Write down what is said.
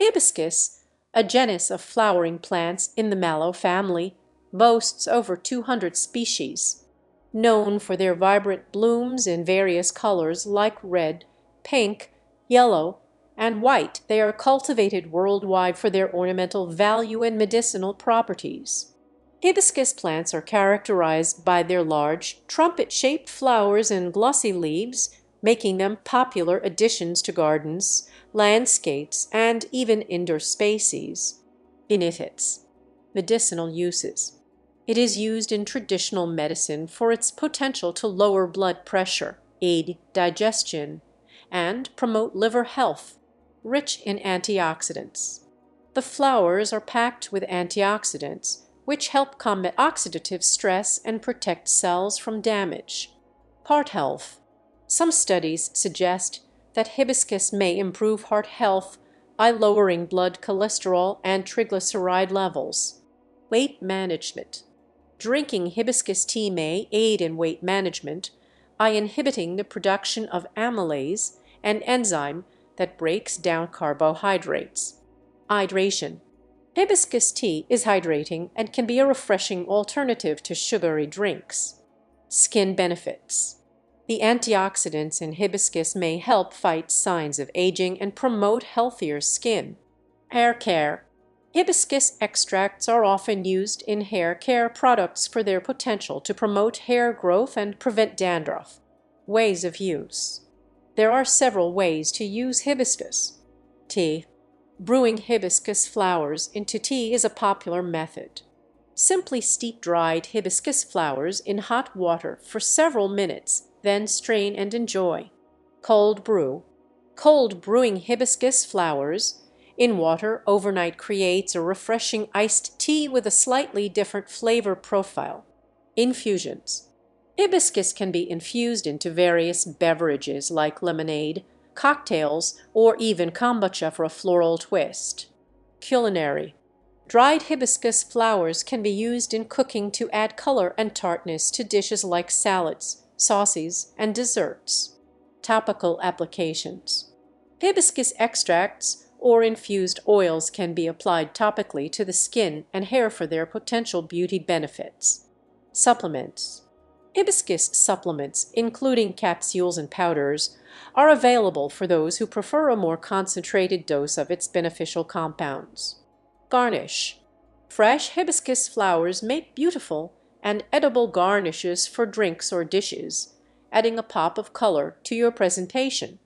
Hibiscus, a genus of flowering plants in the mallow family, boasts over 200 species. Known for their vibrant blooms in various colors like red, pink, yellow, and white, they are cultivated worldwide for their ornamental value and medicinal properties. Hibiscus plants are characterized by their large, trumpet-shaped flowers and glossy leaves, making them popular additions to gardens, landscapes, and even indoor spaces. Benefits. Medicinal uses. It is used in traditional medicine for its potential to lower blood pressure, aid digestion, and promote liver health, rich in antioxidants. The flowers are packed with antioxidants, which help combat oxidative stress and protect cells from damage. Heart health. Some studies suggest that hibiscus may improve heart health by lowering blood cholesterol and triglyceride levels. Weight management. Drinking hibiscus tea may aid in weight management by inhibiting the production of amylase, an enzyme that breaks down carbohydrates. Hydration. Hibiscus tea is hydrating and can be a refreshing alternative to sugary drinks. Skin benefits. The antioxidants in hibiscus may help fight signs of aging and promote healthier skin. Hair care. Hibiscus extracts are often used in hair care products for their potential to promote hair growth and prevent dandruff. Ways of use. There are several ways to use hibiscus. Tea. Brewing hibiscus flowers into tea is a popular method. Simply steep dried hibiscus flowers in hot water for several minutes, then strain and enjoy. Cold brew. Cold brewing hibiscus flowers in water overnight creates a refreshing iced tea with a slightly different flavor profile. Infusions. Hibiscus can be infused into various beverages like lemonade, cocktails, or even kombucha for a floral twist. Culinary. Dried hibiscus flowers can be used in cooking to add color and tartness to dishes like salads, sauces, and desserts. Topical applications. Hibiscus extracts or infused oils can be applied topically to the skin and hair for their potential beauty benefits. Supplements. Hibiscus supplements, including capsules and powders, are available for those who prefer a more concentrated dose of its beneficial compounds. Garnish. Fresh hibiscus flowers make beautiful and edible garnishes for drinks or dishes, adding a pop of color to your presentation.